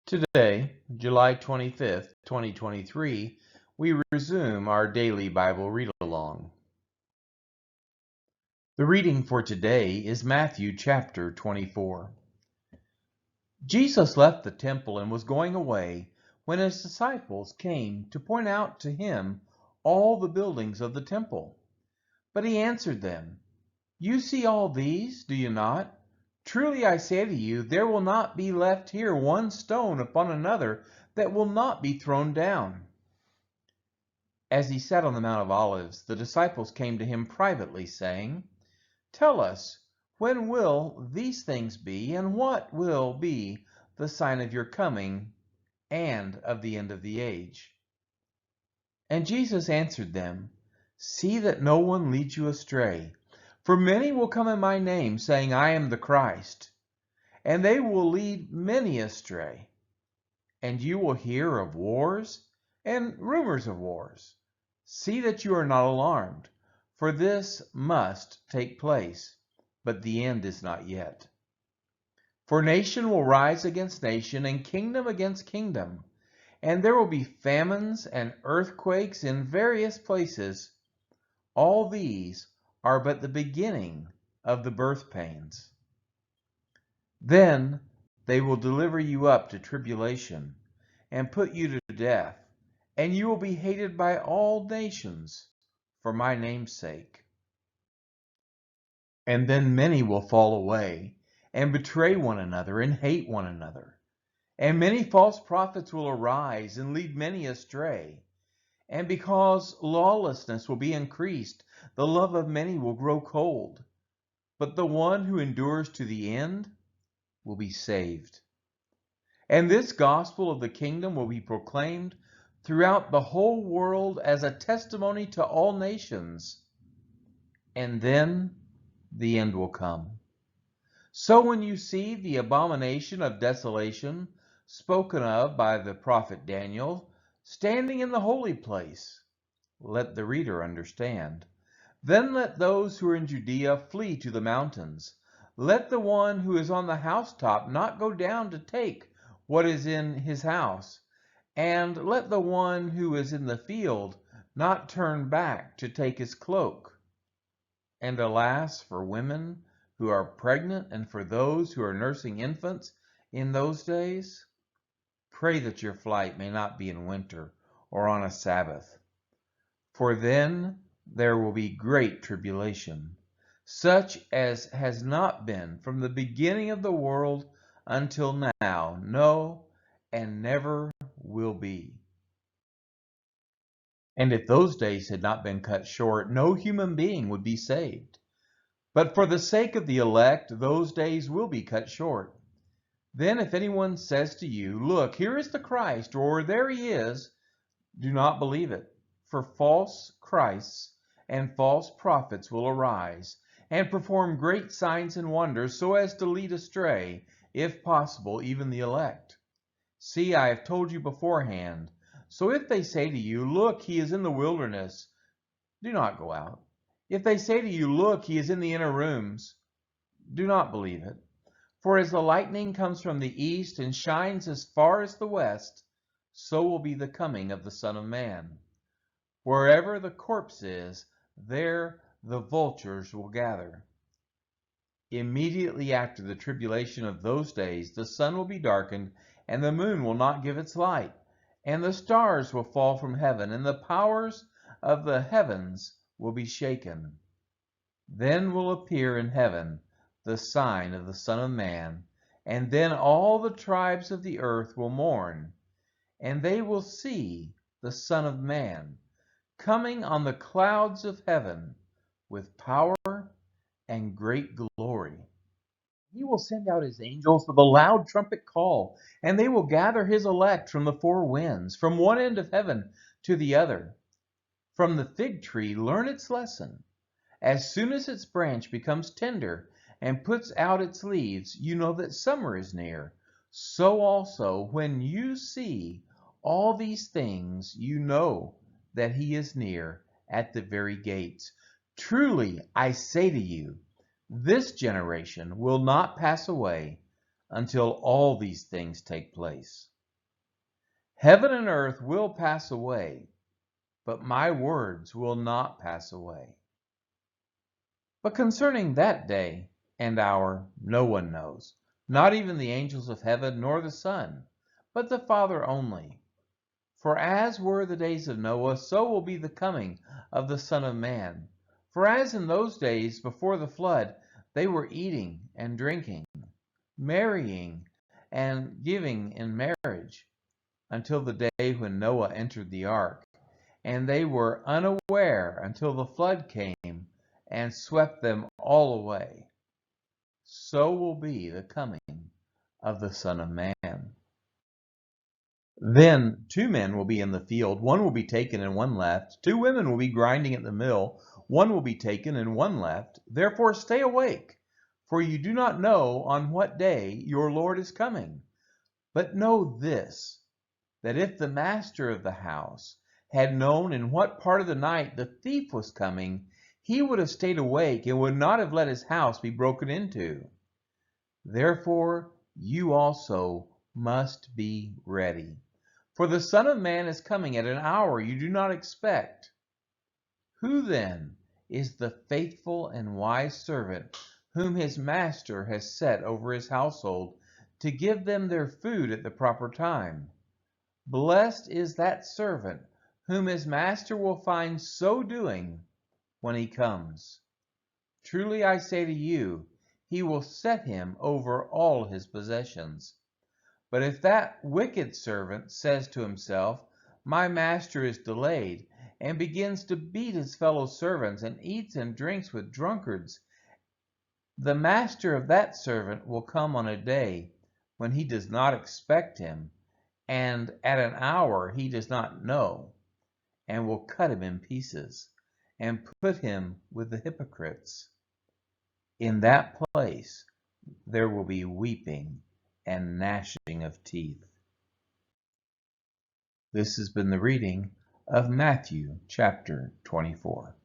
Today, July 25th, 2023, we resume our daily Bible read-along. The reading for today is Matthew chapter 24. Jesus left the temple and was going away when his disciples came to point out to him all the buildings of the temple. But he answered them, "You see all these, do you not? Truly I say to you, there will not be left here one stone upon another that will not be thrown down." As he sat on the Mount of Olives, the disciples came to him privately, saying, "Tell us, when will these things be, and what will be the sign of your coming and of the end of the age?" And Jesus answered them, "See that no one leads you astray. For many will come in my name, saying, 'I am the Christ,' and they will lead many astray. And you will hear of wars and rumors of wars. See that you are not alarmed, for this must take place, but the end is not yet. For nation will rise against nation, and kingdom against kingdom, and there will be famines and earthquakes in various places. All these are but the beginning of the birth pains. Then they will deliver you up to tribulation and put you to death, and you will be hated by all nations for my name's sake. And then many will fall away and betray one another and hate one another. And many false prophets will arise and lead many astray. And because lawlessness will be increased, the love of many will grow cold. But the one who endures to the end will be saved. And this gospel of the kingdom will be proclaimed throughout the whole world as a testimony to all nations. And then the end will come. So when you see the abomination of desolation spoken of by the prophet Daniel standing in the holy place, let the reader understand. Then let those who are in Judea flee to the mountains. Let the one who is on the housetop not go down to take what is in his house, and let the one who is in the field not turn back to take his cloak. And alas, for women who are pregnant and for those who are nursing infants in those days, pray that your flight may not be in winter or on a Sabbath, for then there will be great tribulation, such as has not been from the beginning of the world until now, no, and never will be. And if those days had not been cut short, no human being would be saved. But for the sake of the elect, those days will be cut short. Then if anyone says to you, 'Look, here is the Christ,' or 'There he is,' do not believe it. For false Christs and false prophets will arise and perform great signs and wonders so as to lead astray, if possible, even the elect. See, I have told you beforehand. So if they say to you, 'Look, he is in the wilderness,' do not go out. If they say to you, 'Look, he is in the inner rooms,' do not believe it. For as the lightning comes from the east and shines as far as the west, so will be the coming of the Son of Man. Wherever the corpse is, there the vultures will gather. Immediately after the tribulation of those days, the sun will be darkened, and the moon will not give its light, and the stars will fall from heaven, and the powers of the heavens will be shaken. Then will appear in heaven the sign of the Son of Man, and then all the tribes of the earth will mourn, and they will see the Son of Man coming on the clouds of heaven with power and great glory. He will send out his angels with a loud trumpet call, and they will gather his elect from the four winds, from one end of heaven to the other. From the fig tree learn its lesson. As soon as its branch becomes tender and puts out its leaves, you know that summer is near. So also, when you see all these things, you know that he is near at the very gates. Truly, I say to you, this generation will not pass away until all these things take place. Heaven and earth will pass away, but my words will not pass away. But concerning that day and hour no one knows, not even the angels of heaven nor the Son, but the Father only. For as were the days of Noah, so will be the coming of the Son of Man. For as in those days before the flood, they were eating and drinking, marrying and giving in marriage, until the day when Noah entered the ark, and they were unaware until the flood came and swept them all away. So will be the coming of the Son of Man. Then 2 men will be in the field, one will be taken and one left. 2 women will be grinding at the mill, one will be taken and one left. Therefore stay awake, for you do not know on what day your Lord is coming. But know this, that if the master of the house had known in what part of the night the thief was coming, he would have stayed awake and would not have let his house be broken into. Therefore you also must be ready, for the Son of Man is coming at an hour you do not expect. Who then is the faithful and wise servant whom his master has set over his household to give them their food at the proper time? Blessed is that servant whom his master will find so doing when he comes. Truly I say to you, he will set him over all his possessions. But if that wicked servant says to himself, my master is delayed, and begins to beat his fellow servants and eats and drinks with drunkards, the master of that servant will come on a day when he does not expect him, and at an hour he does not know, and will cut him in pieces, and put him with the hypocrites. In that place there will be weeping and gnashing of teeth. This has been the reading of Matthew chapter 24.